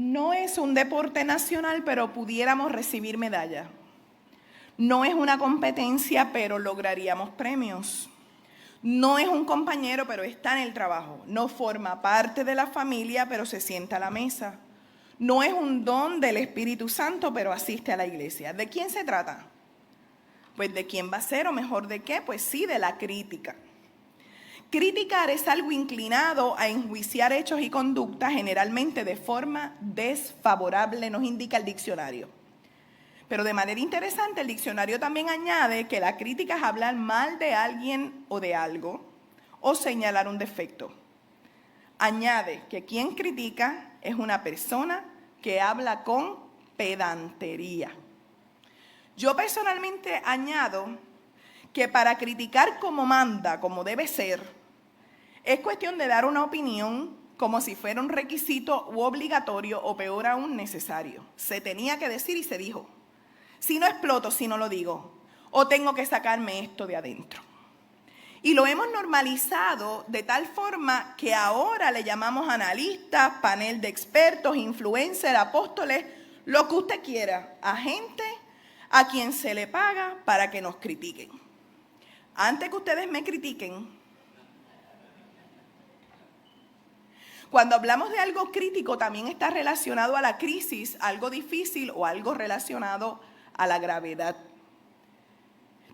No es un deporte nacional, pero pudiéramos recibir medalla. No es una competencia, pero lograríamos premios. No es un compañero, pero está en el trabajo. No forma parte de la familia, pero se sienta a la mesa. No es un don del Espíritu Santo, pero asiste a la iglesia. ¿De quién se trata? Pues de quién va a ser, o mejor de qué, pues sí, de la crítica. Criticar es algo inclinado a enjuiciar hechos y conductas, generalmente de forma desfavorable, nos indica el diccionario. Pero de manera interesante, el diccionario también añade que la crítica es hablar mal de alguien o de algo, o señalar un defecto. Añade que quien critica es una persona que habla con pedantería. Yo personalmente añado que para criticar como manda, como debe ser, es cuestión de dar una opinión como si fuera un requisito u obligatorio o peor aún necesario. Se tenía que decir y se dijo. Si no exploto, si no lo digo, o tengo que sacarme esto de adentro. Y lo hemos normalizado de tal forma que ahora le llamamos analistas, panel de expertos, influencers, apóstoles, lo que usted quiera, a gente a quien se le paga para que nos critiquen. Antes que ustedes me critiquen, cuando hablamos de algo crítico también está relacionado a la crisis, algo difícil o algo relacionado a la gravedad.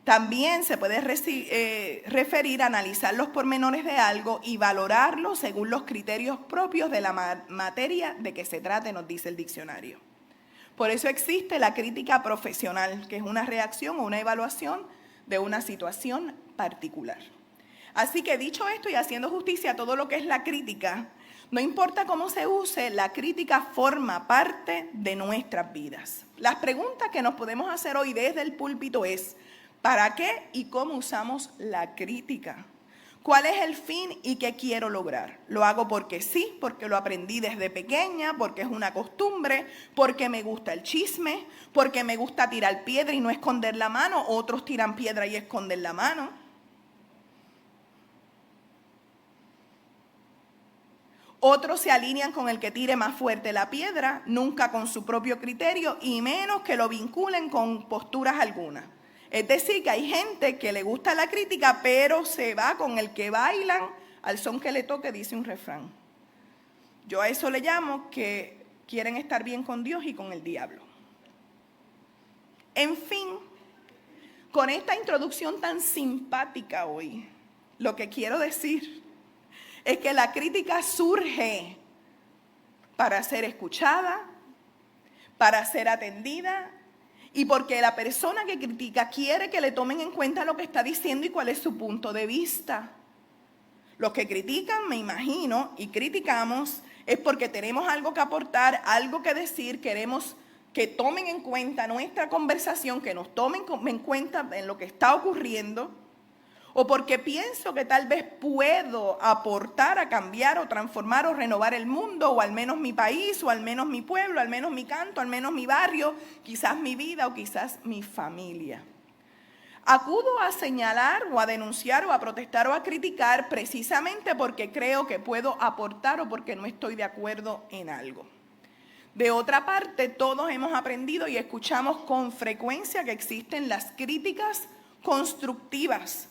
También se puede referir a analizar los pormenores de algo y valorarlo según los criterios propios de la materia de que se trate, nos dice el diccionario. Por eso existe la crítica profesional, que es una reacción o una evaluación de una situación particular. Así que dicho esto y haciendo justicia a todo lo que es la crítica, no importa cómo se use, la crítica forma parte de nuestras vidas. Las preguntas que nos podemos hacer hoy desde el púlpito es: ¿para qué y cómo usamos la crítica? ¿Cuál es el fin y qué quiero lograr? ¿Lo hago porque sí, porque lo aprendí desde pequeña, porque es una costumbre, porque me gusta el chisme, porque me gusta tirar piedra y no esconder la mano? Otros tiran piedra y esconden la mano. Otros se alinean con el que tire más fuerte la piedra, nunca con su propio criterio y menos que lo vinculen con posturas algunas. Es decir, que hay gente que le gusta la crítica, pero se va con el que bailan al son que le toque, dice un refrán. Yo a eso le llamo que quieren estar bien con Dios y con el diablo. En fin, con esta introducción tan simpática hoy, lo que quiero decir es que la crítica surge para ser escuchada, para ser atendida y porque la persona que critica quiere que le tomen en cuenta lo que está diciendo y cuál es su punto de vista. Los que critican, me imagino, y criticamos, es porque tenemos algo que aportar, algo que decir, queremos que tomen en cuenta nuestra conversación, que nos tomen en cuenta en lo que está ocurriendo, o porque pienso que tal vez puedo aportar a cambiar o transformar o renovar el mundo, o al menos mi país, o al menos mi pueblo, al menos mi canto, al menos mi barrio, quizás mi vida o quizás mi familia. Acudo a señalar o a denunciar o a protestar o a criticar precisamente porque creo que puedo aportar o porque no estoy de acuerdo en algo. De otra parte, todos hemos aprendido y escuchamos con frecuencia que existen las críticas constructivas,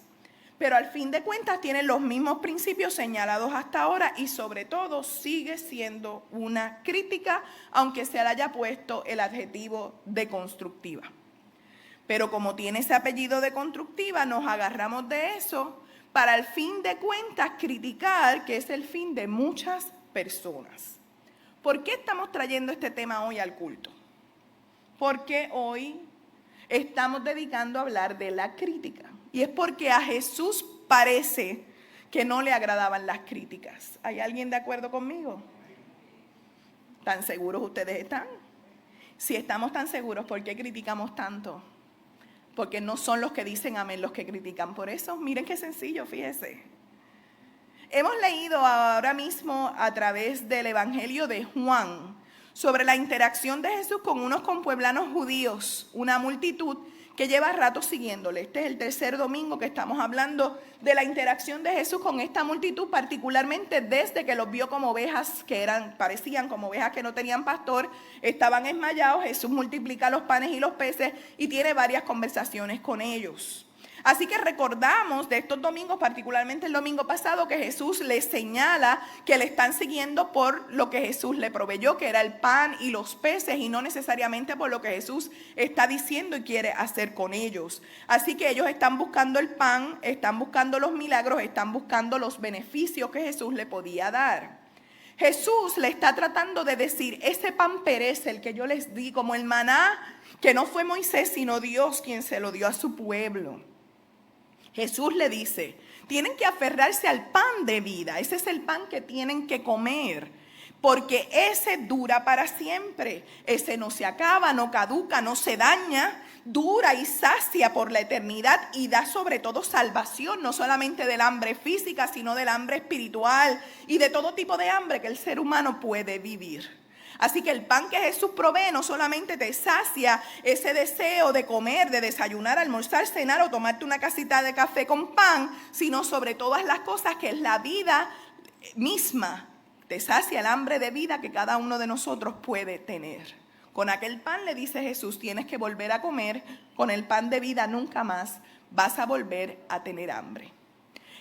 pero al fin de cuentas tienen los mismos principios señalados hasta ahora y sobre todo sigue siendo una crítica, aunque se le haya puesto el adjetivo de constructiva. Pero como tiene ese apellido de constructiva, nos agarramos de eso para al fin de cuentas criticar, que es el fin de muchas personas. ¿Por qué estamos trayendo este tema hoy al culto? Porque hoy estamos dedicando a hablar de la crítica. Y es porque a Jesús parece que no le agradaban las críticas. ¿Hay alguien de acuerdo conmigo? ¿Tan seguros ustedes están? Si estamos tan seguros, ¿por qué criticamos tanto? Porque no son los que dicen amén los que critican. Por eso, miren qué sencillo, fíjese. Hemos leído ahora mismo a través del Evangelio de Juan sobre la interacción de Jesús con unos compueblanos judíos, una multitud que lleva rato siguiéndole. Este es el tercer domingo que estamos hablando de la interacción de Jesús con esta multitud, particularmente desde que los vio como ovejas parecían como ovejas que no tenían pastor, estaban esmayados. Jesús multiplica los panes y los peces y tiene varias conversaciones con ellos. Así que recordamos de estos domingos, particularmente el domingo pasado, que Jesús les señala que le están siguiendo por lo que Jesús le proveyó, que era el pan y los peces, y no necesariamente por lo que Jesús está diciendo y quiere hacer con ellos. Así que ellos están buscando el pan, están buscando los milagros, están buscando los beneficios que Jesús le podía dar. Jesús le está tratando de decir, ese pan perece, el que yo les di, como el maná, que no fue Moisés, sino Dios quien se lo dio a su pueblo. Jesús le dice, tienen que aferrarse al pan de vida. Ese es el pan que tienen que comer, porque ese dura para siempre. Ese no se acaba, no caduca, no se daña, dura y sacia por la eternidad y da sobre todo salvación, no solamente del hambre física, sino del hambre espiritual y de todo tipo de hambre que el ser humano puede vivir. Así que el pan que Jesús provee no solamente te sacia ese deseo de comer, de desayunar, almorzar, cenar o tomarte una casita de café con pan, sino sobre todas las cosas que es la vida misma. Te sacia el hambre de vida que cada uno de nosotros puede tener. Con aquel pan, le dice Jesús, tienes que volver a comer. Con el pan de vida nunca más vas a volver a tener hambre.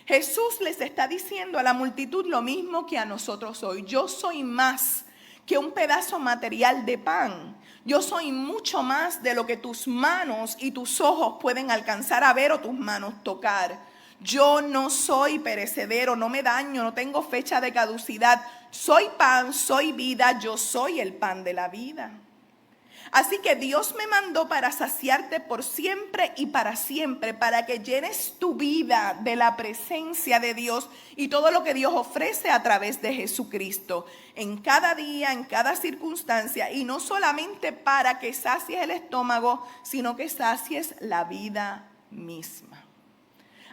Jesús les está diciendo a la multitud lo mismo que a nosotros hoy. Yo soy más que un pedazo material de pan. Yo soy mucho más de lo que tus manos y tus ojos pueden alcanzar a ver o tus manos tocar. Yo no soy perecedero, no me daño, no tengo fecha de caducidad. Soy pan, soy vida, yo soy el pan de la vida. Así que Dios me mandó para saciarte por siempre y para siempre, para que llenes tu vida de la presencia de Dios y todo lo que Dios ofrece a través de Jesucristo, en cada día, en cada circunstancia, y no solamente para que sacies el estómago, sino que sacies la vida misma.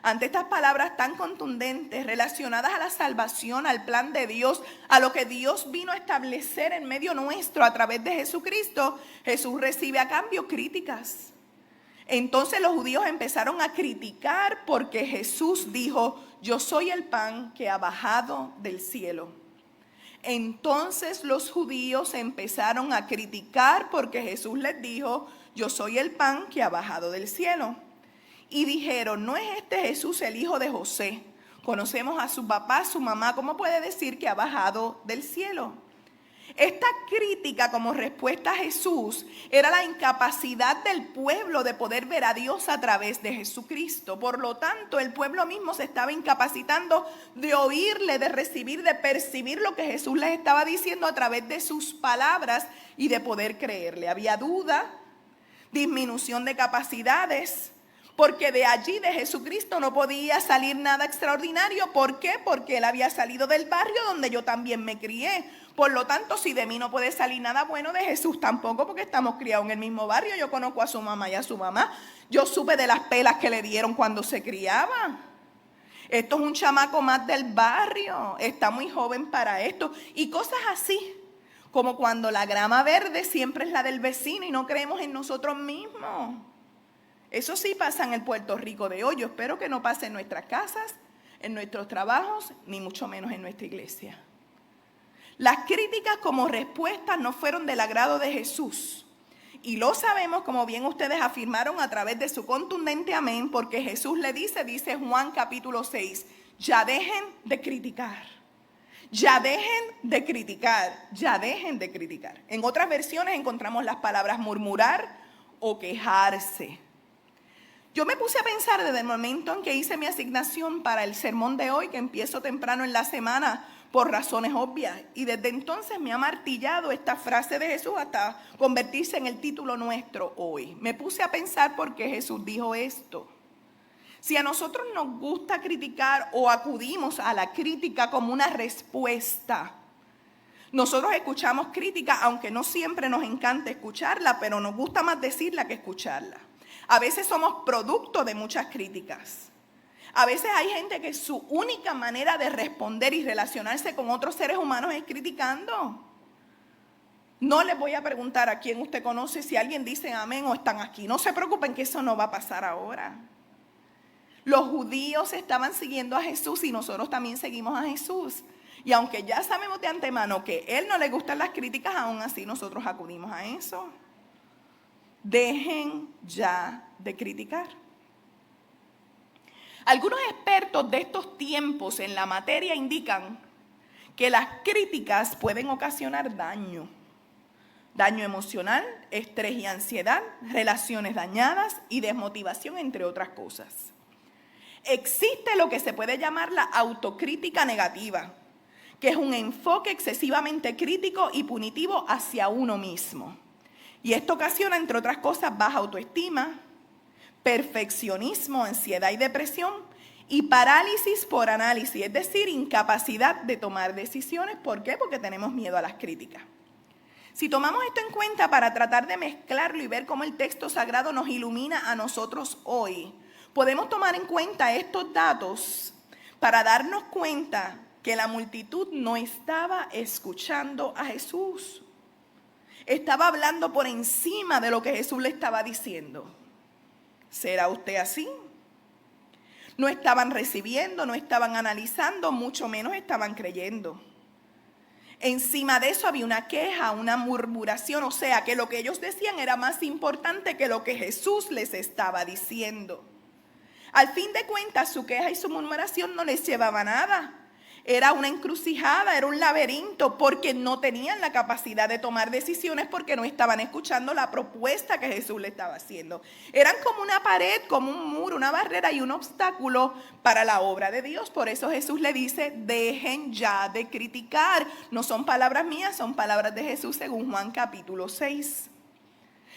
Ante estas palabras tan contundentes relacionadas a la salvación, al plan de Dios, a lo que Dios vino a establecer en medio nuestro a través de Jesucristo, Jesús recibe a cambio críticas. Entonces los judíos empezaron a criticar porque Jesús dijo, yo soy el pan que ha bajado del cielo. Entonces los judíos empezaron a criticar porque Jesús les dijo, yo soy el pan que ha bajado del cielo. Y dijeron, ¿no es este Jesús el hijo de José? Conocemos a su papá, a su mamá. ¿Cómo puede decir que ha bajado del cielo? Esta crítica como respuesta a Jesús era la incapacidad del pueblo de poder ver a Dios a través de Jesucristo. Por lo tanto, el pueblo mismo se estaba incapacitando de oírle, de recibir, de percibir lo que Jesús les estaba diciendo a través de sus palabras y de poder creerle. Había duda, disminución de capacidades, porque de allí, de Jesucristo, no podía salir nada extraordinario. ¿Por qué? Porque Él había salido del barrio donde yo también me crié. Por lo tanto, si de mí no puede salir nada bueno, de Jesús tampoco, porque estamos criados en el mismo barrio. Yo conozco a su mamá y a su mamá. Yo supe de las pelas que le dieron cuando se criaba. Esto es un chamaco más del barrio. Está muy joven para esto. Y cosas así, como cuando la grama verde siempre es la del vecino y no creemos en nosotros mismos. Eso sí pasa en el Puerto Rico de hoy. Yo espero que no pase en nuestras casas, en nuestros trabajos, ni mucho menos en nuestra iglesia. Las críticas como respuestas no fueron del agrado de Jesús. Y lo sabemos, como bien ustedes afirmaron a través de su contundente amén, porque Jesús le dice Juan capítulo 6, ya dejen de criticar. Ya dejen de criticar, ya dejen de criticar. En otras versiones encontramos las palabras murmurar o quejarse. Yo me puse a pensar desde el momento en que hice mi asignación para el sermón de hoy, que empiezo temprano en la semana por razones obvias. Y desde entonces me ha martillado esta frase de Jesús hasta convertirse en el título nuestro hoy. Me puse a pensar por qué Jesús dijo esto. Si a nosotros nos gusta criticar o acudimos a la crítica como una respuesta, nosotros escuchamos crítica, aunque no siempre nos encanta escucharla, pero nos gusta más decirla que escucharla. A veces somos producto de muchas críticas. A veces hay gente que su única manera de responder y relacionarse con otros seres humanos es criticando. No les voy a preguntar a quién usted conoce, si alguien dice amén o están aquí. No se preocupen que eso no va a pasar ahora. Los judíos estaban siguiendo a Jesús y nosotros también seguimos a Jesús. Y aunque ya sabemos de antemano que a Él no le gustan las críticas, aún así nosotros acudimos a eso. Dejen ya de criticar. Algunos expertos de estos tiempos en la materia indican que las críticas pueden ocasionar daño emocional, estrés y ansiedad, relaciones dañadas y desmotivación, entre otras cosas. Existe lo que se puede llamar la autocrítica negativa, que es un enfoque excesivamente crítico y punitivo hacia uno mismo. Y esto ocasiona, entre otras cosas, baja autoestima, perfeccionismo, ansiedad y depresión, y parálisis por análisis, es decir, incapacidad de tomar decisiones. ¿Por qué? Porque tenemos miedo a las críticas. Si tomamos esto en cuenta para tratar de mezclarlo y ver cómo el texto sagrado nos ilumina a nosotros hoy, podemos tomar en cuenta estos datos para darnos cuenta que la multitud no estaba escuchando a Jesús. Estaba hablando por encima de lo que Jesús le estaba diciendo. ¿Será usted así? No estaban recibiendo, no estaban analizando, mucho menos estaban creyendo. Encima de eso había una queja, una murmuración, o sea que lo que ellos decían era más importante que lo que Jesús les estaba diciendo. Al fin de cuentas, su queja y su murmuración no les llevaba a nada. Era una encrucijada, era un laberinto, porque no tenían la capacidad de tomar decisiones, porque no estaban escuchando la propuesta que Jesús le estaba haciendo. Eran como una pared, como un muro, una barrera y un obstáculo para la obra de Dios. Por eso Jesús le dice, dejen ya de criticar. No son palabras mías, son palabras de Jesús según Juan capítulo 6.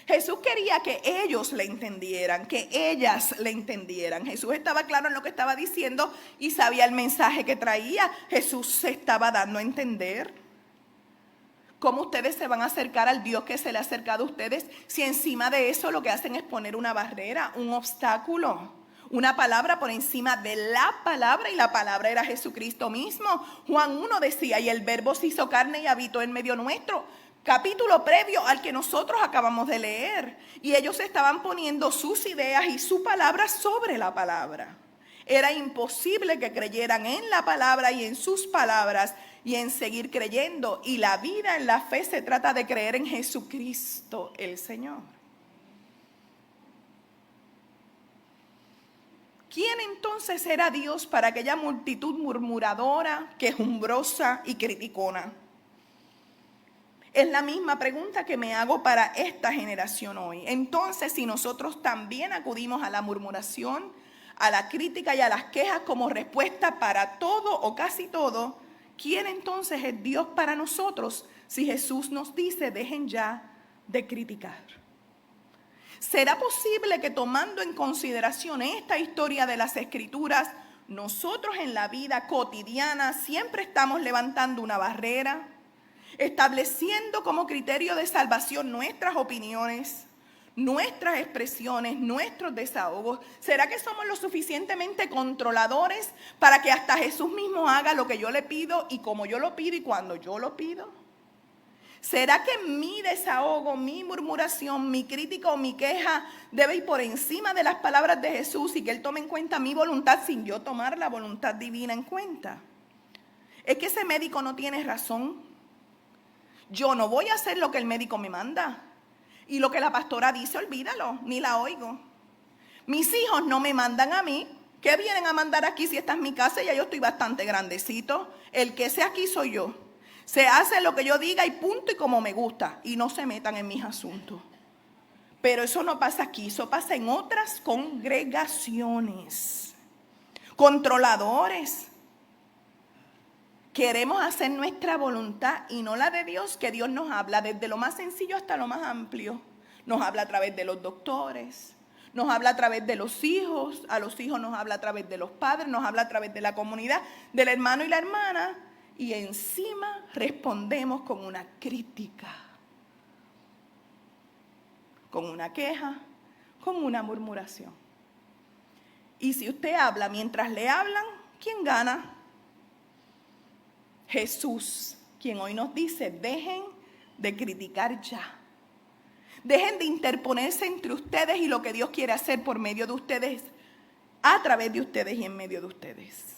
Jesús quería que ellos le entendieran, que ellas le entendieran. Jesús estaba claro en lo que estaba diciendo y sabía el mensaje que traía. Jesús se estaba dando a entender. ¿Cómo ustedes se van a acercar al Dios que se le ha acercado a ustedes si encima de eso lo que hacen es poner una barrera, un obstáculo? Una palabra por encima de la palabra, y la palabra era Jesucristo mismo. Juan 1 decía, y el verbo se hizo carne y habitó en medio nuestro. Capítulo previo al que nosotros acabamos de leer. Y ellos estaban poniendo sus ideas y su palabra sobre la palabra. Era imposible que creyeran en la palabra y en sus palabras y en seguir creyendo. Y la vida en la fe se trata de creer en Jesucristo el Señor. ¿Quién entonces era Dios para aquella multitud murmuradora, quejumbrosa y criticona? Es la misma pregunta que me hago para esta generación hoy. Entonces, si nosotros también acudimos a la murmuración, a la crítica y a las quejas como respuesta para todo o casi todo, ¿quién entonces es Dios para nosotros si Jesús nos dice, dejen ya de criticar? ¿Será posible que tomando en consideración esta historia de las Escrituras, nosotros en la vida cotidiana siempre estamos levantando una barrera, estableciendo como criterio de salvación nuestras opiniones, nuestras expresiones, nuestros desahogos? ¿Será que somos lo suficientemente controladores para que hasta Jesús mismo haga lo que yo le pido y como yo lo pido y cuando yo lo pido? ¿Será que mi desahogo, mi murmuración, mi crítica o mi queja debe ir por encima de las palabras de Jesús y que Él tome en cuenta mi voluntad sin yo tomar la voluntad divina en cuenta? Es que ese médico no tiene razón. Yo no voy a hacer lo que el médico me manda. Y lo que la pastora dice, olvídalo, ni la oigo. Mis hijos no me mandan a mí. ¿Qué vienen a mandar aquí si esta es mi casa? Ya yo estoy bastante grandecito. El que sea aquí soy yo. Se hace lo que yo diga y punto, y como me gusta. Y no se metan en mis asuntos. Pero eso no pasa aquí, eso pasa en otras congregaciones. Controladores. Queremos hacer nuestra voluntad y no la de Dios, que Dios nos habla desde lo más sencillo hasta lo más amplio. Nos habla a través de los doctores, nos habla a través de los hijos, a los hijos nos habla a través de los padres, nos habla a través de la comunidad, del hermano y la hermana, y encima respondemos con una crítica, con una queja, con una murmuración. Y si usted habla mientras le hablan, ¿quién gana? Jesús, quien hoy nos dice, dejen de criticar ya. Dejen de interponerse entre ustedes y lo que Dios quiere hacer por medio de ustedes, a través de ustedes y en medio de ustedes.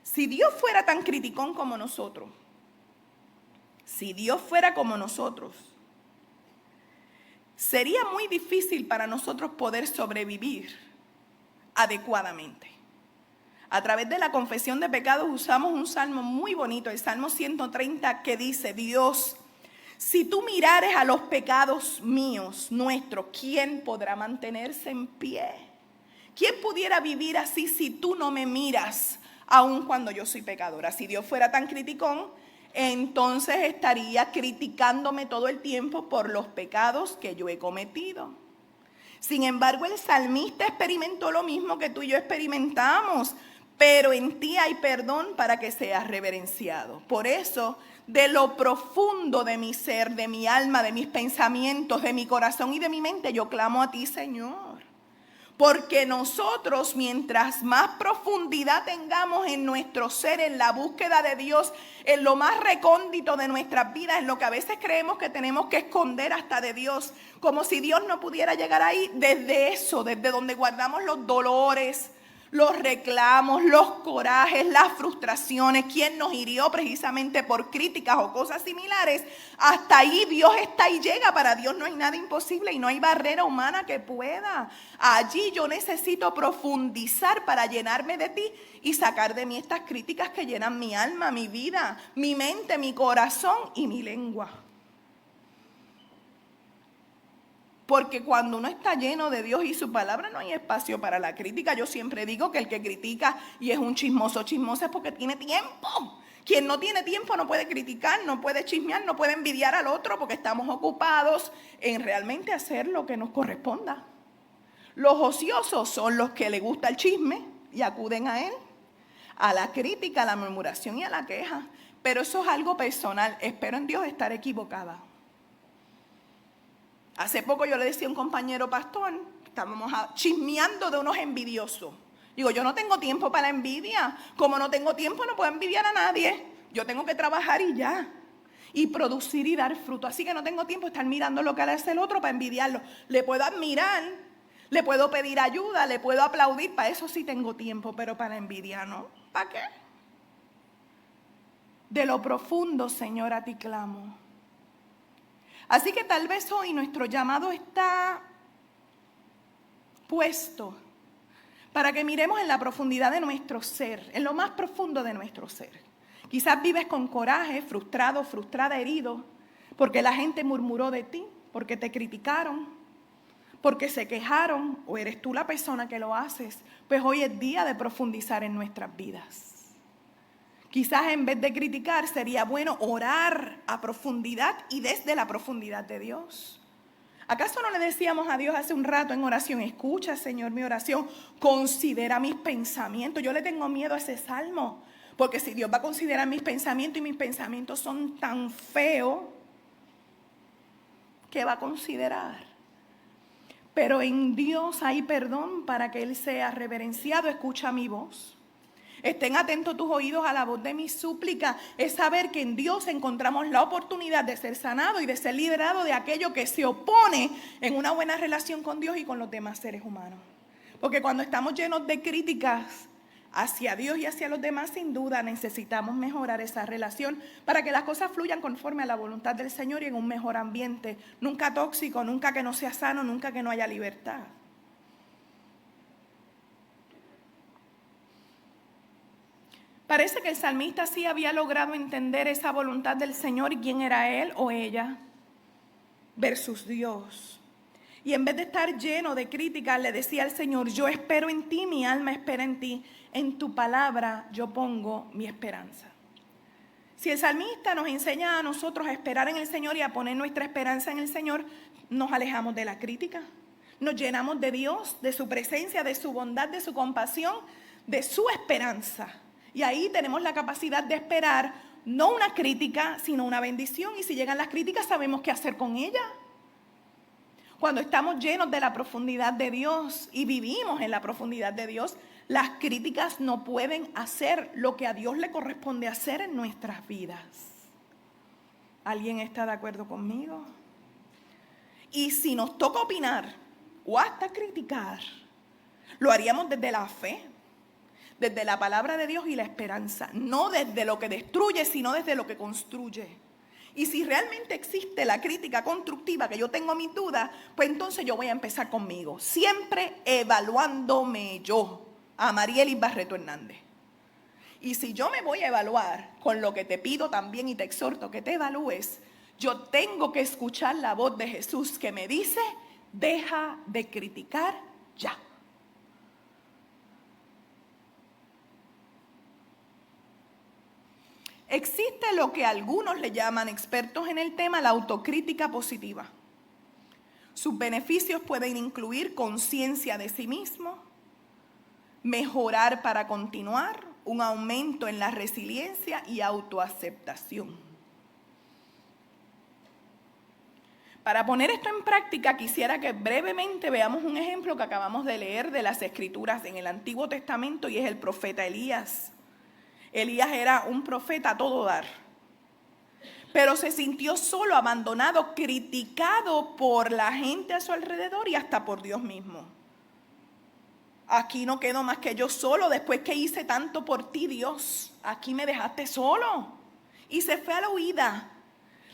Si Dios fuera tan criticón como nosotros, si Dios fuera como nosotros, sería muy difícil para nosotros poder sobrevivir adecuadamente. A través de la confesión de pecados usamos un salmo muy bonito, el Salmo 130, que dice: Dios, si tú mirares a los pecados míos, nuestros, ¿quién podrá mantenerse en pie? ¿Quién pudiera vivir así si tú no me miras, aun cuando yo soy pecadora? Si Dios fuera tan criticón, entonces estaría criticándome todo el tiempo por los pecados que yo he cometido. Sin embargo, el salmista experimentó lo mismo que tú y yo experimentamos, pero en ti hay perdón para que seas reverenciado. Por eso, de lo profundo de mi ser, de mi alma, de mis pensamientos, de mi corazón y de mi mente, yo clamo a ti, Señor. Porque nosotros, mientras más profundidad tengamos en nuestro ser, en la búsqueda de Dios, en lo más recóndito de nuestras vidas, en lo que a veces creemos que tenemos que esconder hasta de Dios, como si Dios no pudiera llegar ahí, desde eso, desde donde guardamos los dolores, los reclamos, los corajes, las frustraciones, quién nos hirió precisamente por críticas o cosas similares, hasta ahí Dios está y llega. Para Dios no hay nada imposible y no hay barrera humana que pueda. Allí yo necesito profundizar para llenarme de ti y sacar de mí estas críticas que llenan mi alma, mi vida, mi mente, mi corazón y mi lengua. Porque cuando uno está lleno de Dios y su palabra, no hay espacio para la crítica. Yo siempre digo que el que critica y es un chismoso, chismosa, es porque tiene tiempo. Quien no tiene tiempo no puede criticar, no puede chismear, no puede envidiar al otro, porque estamos ocupados en realmente hacer lo que nos corresponda. Los ociosos son los que les gusta el chisme y acuden a él, a la crítica, a la murmuración y a la queja. Pero eso es algo personal. Espero en Dios estar equivocada. Hace poco yo le decía a un compañero pastor, estábamos chismeando de unos envidiosos. Digo, yo no tengo tiempo para la envidia. Como no tengo tiempo, no puedo envidiar a nadie. Yo tengo que trabajar y ya. Y producir y dar fruto. Así que no tengo tiempo de estar mirando lo que hace el otro para envidiarlo. Le puedo admirar, le puedo pedir ayuda, le puedo aplaudir. Para eso sí tengo tiempo, pero para envidiar no. ¿Para qué? De lo profundo, Señor, a ti clamo. Así que tal vez hoy nuestro llamado está puesto para que miremos en la profundidad de nuestro ser, en lo más profundo de nuestro ser. Quizás vives con coraje, frustrado, frustrada, herido, porque la gente murmuró de ti, porque te criticaron, porque se quejaron, o eres tú la persona que lo haces. Pues hoy es día de profundizar en nuestras vidas. Quizás en vez de criticar sería bueno orar a profundidad y desde la profundidad de Dios. ¿Acaso no le decíamos a Dios hace un rato en oración: escucha, Señor, mi oración, considera mis pensamientos? Yo le tengo miedo a ese salmo, porque si Dios va a considerar mis pensamientos y mis pensamientos son tan feos, ¿qué va a considerar? Pero en Dios hay perdón para que Él sea reverenciado. Escucha mi voz. Estén atentos tus oídos a la voz de mi súplica. Es saber que en Dios encontramos la oportunidad de ser sanado y de ser liberado de aquello que se opone en una buena relación con Dios y con los demás seres humanos. Porque cuando estamos llenos de críticas hacia Dios y hacia los demás, sin duda necesitamos mejorar esa relación para que las cosas fluyan conforme a la voluntad del Señor y en un mejor ambiente. Nunca tóxico, nunca que no sea sano, nunca que no haya libertad. Parece que el salmista sí había logrado entender esa voluntad del Señor y quién era él o ella versus Dios. Y en vez de estar lleno de críticas, le decía al Señor: yo espero en ti, mi alma espera en ti, en tu palabra yo pongo mi esperanza. Si el salmista nos enseña a nosotros a esperar en el Señor y a poner nuestra esperanza en el Señor, nos alejamos de la crítica, nos llenamos de Dios, de su presencia, de su bondad, de su compasión, de su esperanza. Y ahí tenemos la capacidad de esperar no una crítica, sino una bendición. Y si llegan las críticas, sabemos qué hacer con ellas. Cuando estamos llenos de la profundidad de Dios y vivimos en la profundidad de Dios, las críticas no pueden hacer lo que a Dios le corresponde hacer en nuestras vidas. ¿Alguien está de acuerdo conmigo? Y si nos toca opinar o hasta criticar, lo haríamos desde la fe, desde la palabra de Dios y la esperanza, no desde lo que destruye, sino desde lo que construye. Y si realmente existe la crítica constructiva, que yo tengo mis dudas, pues entonces yo voy a empezar conmigo, siempre evaluándome yo, a Marielis Barreto Hernández. Y si yo me voy a evaluar con lo que te pido también y te exhorto que te evalúes, yo tengo que escuchar la voz de Jesús que me dice, deja de criticar ya. Existe lo que algunos le llaman, expertos en el tema, la autocrítica positiva. Sus beneficios pueden incluir conciencia de sí mismo, mejorar para continuar, un aumento en la resiliencia y autoaceptación. Para poner esto en práctica, quisiera que brevemente veamos un ejemplo que acabamos de leer de las Escrituras en el Antiguo Testamento y es el profeta Elías. Elías era un profeta a todo dar, pero se sintió solo, abandonado, criticado por la gente a su alrededor y hasta por Dios mismo. Aquí no quedo más que yo solo, después que hice tanto por ti, Dios, aquí me dejaste solo. Y se fue a la huida.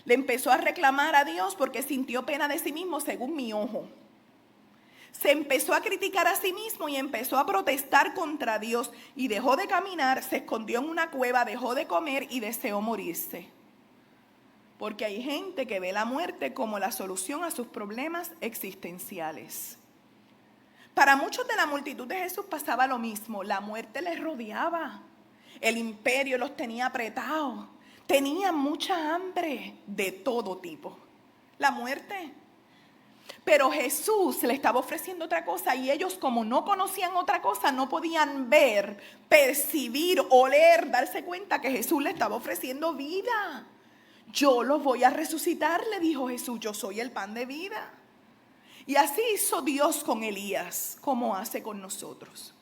Le empezó a reclamar a Dios porque sintió pena de sí mismo según mi ojo. Se empezó a criticar a sí mismo y empezó a protestar contra Dios. Y dejó de caminar, se escondió en una cueva, dejó de comer y deseó morirse. Porque hay gente que ve la muerte como la solución a sus problemas existenciales. Para muchos de la multitud de Jesús pasaba lo mismo. La muerte les rodeaba. El imperio los tenía apretados. Tenían mucha hambre de todo tipo. La muerte. Pero Jesús le estaba ofreciendo otra cosa y ellos, como no conocían otra cosa, no podían ver, percibir, oler, darse cuenta que Jesús le estaba ofreciendo vida. Yo los voy a resucitar, le dijo Jesús, yo soy el pan de vida. Y así hizo Dios con Elías, como hace con nosotros.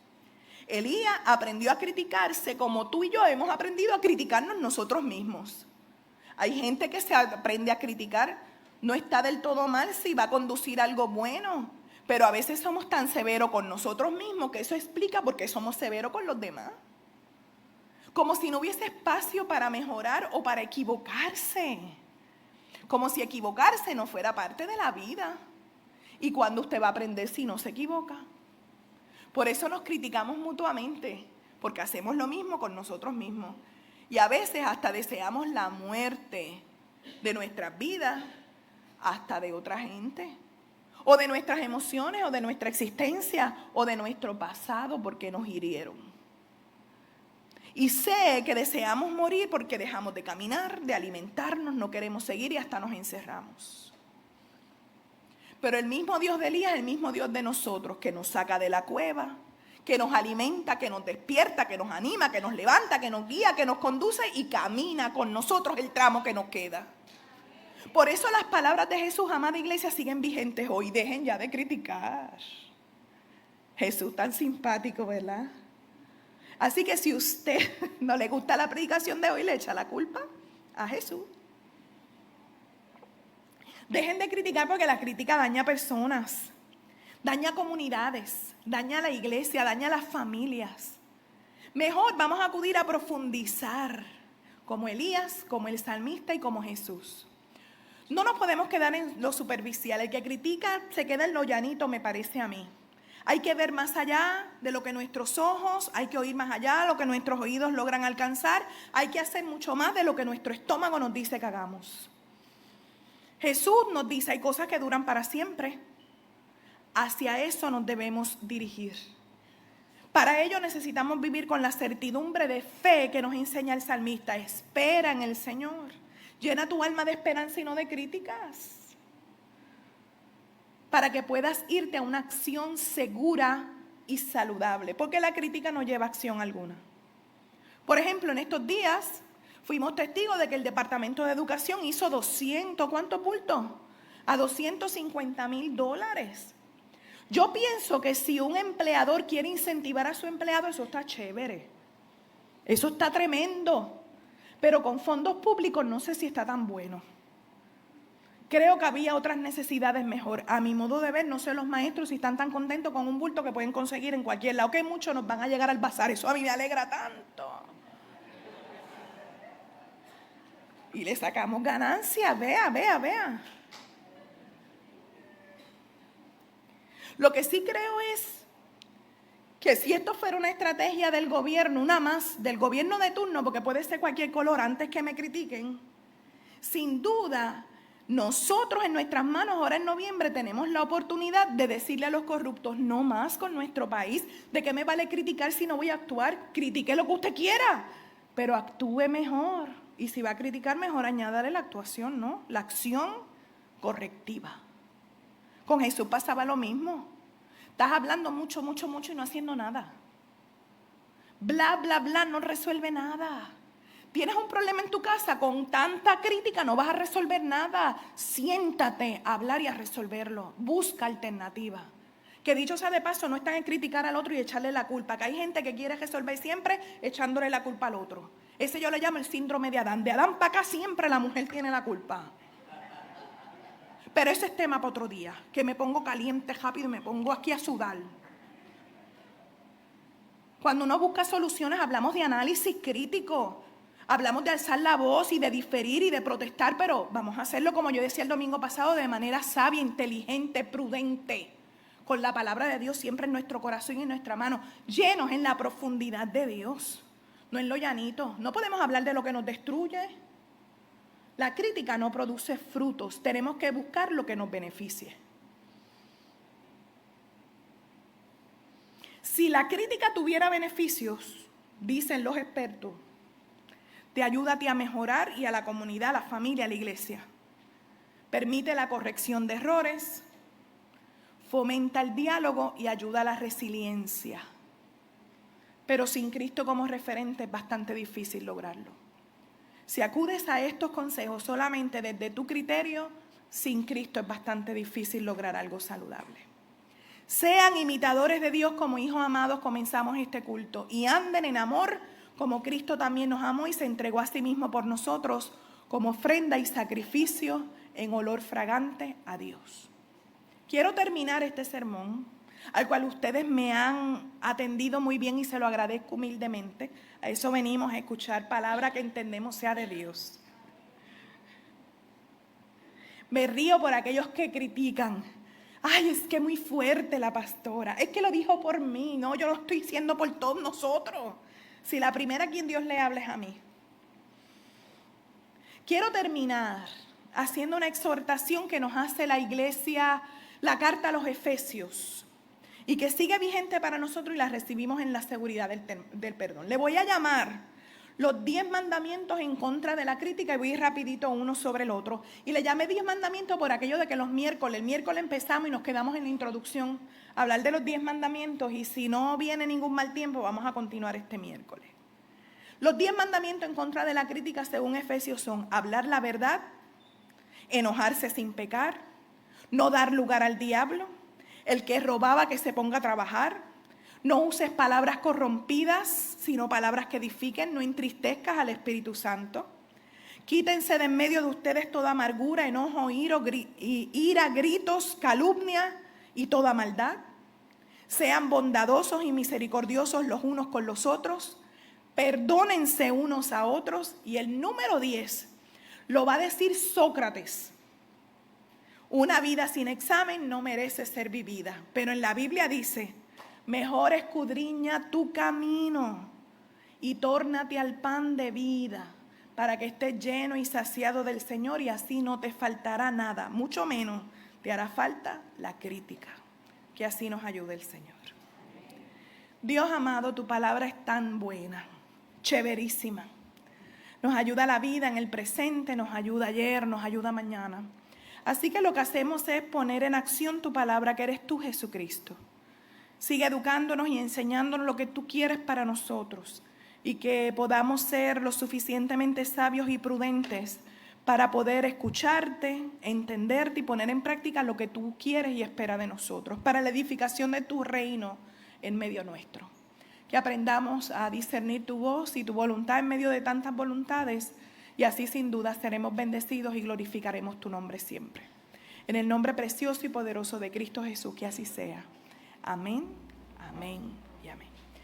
Elías aprendió a criticarse como tú y yo hemos aprendido a criticarnos nosotros mismos. Hay gente que se aprende a criticar, no está del todo mal si va a conducir algo bueno, pero a veces somos tan severos con nosotros mismos que eso explica por qué somos severos con los demás. Como si no hubiese espacio para mejorar o para equivocarse. Como si equivocarse no fuera parte de la vida. ¿Y cuándo usted va a aprender si no se equivoca? Por eso nos criticamos mutuamente, porque hacemos lo mismo con nosotros mismos. Y a veces hasta deseamos la muerte de nuestras vidas, hasta de otra gente. O de nuestras emociones, o de nuestra existencia, o de nuestro pasado, porque nos hirieron. Y sé que deseamos morir porque dejamos de caminar, de alimentarnos, no queremos seguir y hasta nos encerramos. Pero el mismo Dios de Elías, el mismo Dios de nosotros, que nos saca de la cueva, que nos alimenta, que nos despierta, que nos anima, que nos levanta, que nos guía, que nos conduce y camina con nosotros el tramo que nos queda. Por eso las palabras de Jesús, amada iglesia, siguen vigentes hoy. Dejen ya de criticar. Jesús tan simpático, ¿verdad? Así que si usted no le gusta la predicación de hoy, le echa la culpa a Jesús. Dejen de criticar porque la crítica daña personas, daña comunidades, daña a la iglesia, daña a las familias. Mejor vamos a acudir a profundizar como Elías, como el salmista y como Jesús. No nos podemos quedar en lo superficial. El que critica se queda en lo llanito, me parece a mí. Hay que ver más allá de lo que nuestros ojos, hay que oír más allá de lo que nuestros oídos logran alcanzar. Hay que hacer mucho más de lo que nuestro estómago nos dice que hagamos. Jesús nos dice, hay cosas que duran para siempre. Hacia eso nos debemos dirigir. Para ello necesitamos vivir con la certidumbre de fe que nos enseña el salmista. Espera en el Señor. Llena tu alma de esperanza y no de críticas. Para que puedas irte a una acción segura y saludable. Porque la crítica no lleva acción alguna. Por ejemplo, en estos días fuimos testigos de que el Departamento de Educación hizo 200, ¿cuántos bultos? A $250,000. Yo pienso que si un empleador quiere incentivar a su empleado, eso está chévere. Eso está tremendo. Pero con fondos públicos no sé si está tan bueno. Creo que había otras necesidades mejor. A mi modo de ver, no sé los maestros si están tan contentos con un bulto que pueden conseguir en cualquier lado, que muchos nos van a llegar al bazar. Eso a mí me alegra tanto. Y le sacamos ganancia, vea. Lo que sí creo es que si esto fuera una estrategia del gobierno, una más del gobierno de turno, porque puede ser cualquier color antes que me critiquen, sin duda, nosotros en nuestras manos ahora en noviembre tenemos la oportunidad de decirle a los corruptos, no más con nuestro país, ¿de qué me vale criticar si no voy a actuar? Critique lo que usted quiera, pero actúe mejor. Y si va a criticar, mejor añádale la actuación, ¿no? La acción correctiva. Con Jesús pasaba lo mismo. Estás hablando mucho y no haciendo nada. Bla, no resuelve nada. Tienes un problema en tu casa, con tanta crítica no vas a resolver nada. Siéntate a hablar y a resolverlo. Busca alternativa. Que dicho sea de paso, no están en criticar al otro y echarle la culpa. Que hay gente que quiere resolver siempre echándole la culpa al otro. Ese yo le llamo el síndrome de Adán. De Adán para acá siempre la mujer tiene la culpa. Pero ese es tema para otro día. Que me pongo caliente rápido y me pongo aquí a sudar. Cuando uno busca soluciones hablamos de análisis crítico. Hablamos de alzar la voz y de diferir y de protestar, pero vamos a hacerlo, como yo decía el domingo pasado, de manera sabia, inteligente, prudente, con la palabra de Dios siempre en nuestro corazón y en nuestra mano, llenos en la profundidad de Dios, no en lo llanito. No podemos hablar de lo que nos destruye. La crítica no produce frutos, tenemos que buscar lo que nos beneficie. Si la crítica tuviera beneficios, dicen los expertos, te ayuda a ti a mejorar y a la comunidad, a la familia, a la iglesia. Permite la corrección de errores, fomenta el diálogo y ayuda a la resiliencia. Pero sin Cristo como referente es bastante difícil lograrlo. Si acudes a estos consejos solamente desde tu criterio, sin Cristo es bastante difícil lograr algo saludable. Sean imitadores de Dios como hijos amados, comenzamos este culto, y anden en amor como Cristo también nos amó y se entregó a sí mismo por nosotros como ofrenda y sacrificio en olor fragante a Dios. Quiero terminar este sermón, al cual ustedes me han atendido muy bien y se lo agradezco humildemente. A eso venimos, a escuchar palabra que entendemos sea de Dios. Me río por aquellos que critican. Ay, es que muy fuerte la pastora. Es que lo dijo por mí. No, yo lo estoy diciendo por todos nosotros. Si la primera a quien Dios le habla es a mí. Quiero terminar haciendo una exhortación que nos hace la iglesia, la carta a los Efesios, y que sigue vigente para nosotros y la recibimos en la seguridad del perdón. Le voy a llamar los 10 mandamientos en contra de la crítica y voy a ir rapidito uno sobre el otro. Y le llamé 10 mandamientos por aquello de que el miércoles empezamos y nos quedamos en la introducción a hablar de los 10 mandamientos y si no viene ningún mal tiempo vamos a continuar este miércoles. Los 10 mandamientos en contra de la crítica según Efesios son hablar la verdad, enojarse sin pecar, no dar lugar al diablo, el que robaba que se ponga a trabajar, no uses palabras corrompidas, sino palabras que edifiquen, no entristezcas al Espíritu Santo. Quítense de en medio de ustedes toda amargura, enojo, ira, gritos, calumnia y toda maldad. Sean bondadosos y misericordiosos los unos con los otros. Perdónense unos a otros. Y el número 10 lo va a decir Sócrates. Una vida sin examen no merece ser vivida. Pero en la Biblia dice, mejor escudriña tu camino y tórnate al pan de vida para que estés lleno y saciado del Señor y así no te faltará nada, mucho menos te hará falta la crítica. Que así nos ayude el Señor. Dios amado, tu palabra es tan buena, chéverísima. Nos ayuda a la vida en el presente, nos ayuda ayer, nos ayuda mañana. Así que lo que hacemos es poner en acción tu palabra, que eres tú, Jesucristo. Sigue educándonos y enseñándonos lo que tú quieres para nosotros y que podamos ser lo suficientemente sabios y prudentes para poder escucharte, entenderte y poner en práctica lo que tú quieres y esperas de nosotros para la edificación de tu reino en medio nuestro. Que aprendamos a discernir tu voz y tu voluntad en medio de tantas voluntades Y así sin duda seremos bendecidos y glorificaremos tu nombre siempre. En el nombre precioso y poderoso de Cristo Jesús, que así sea. Amén, amén.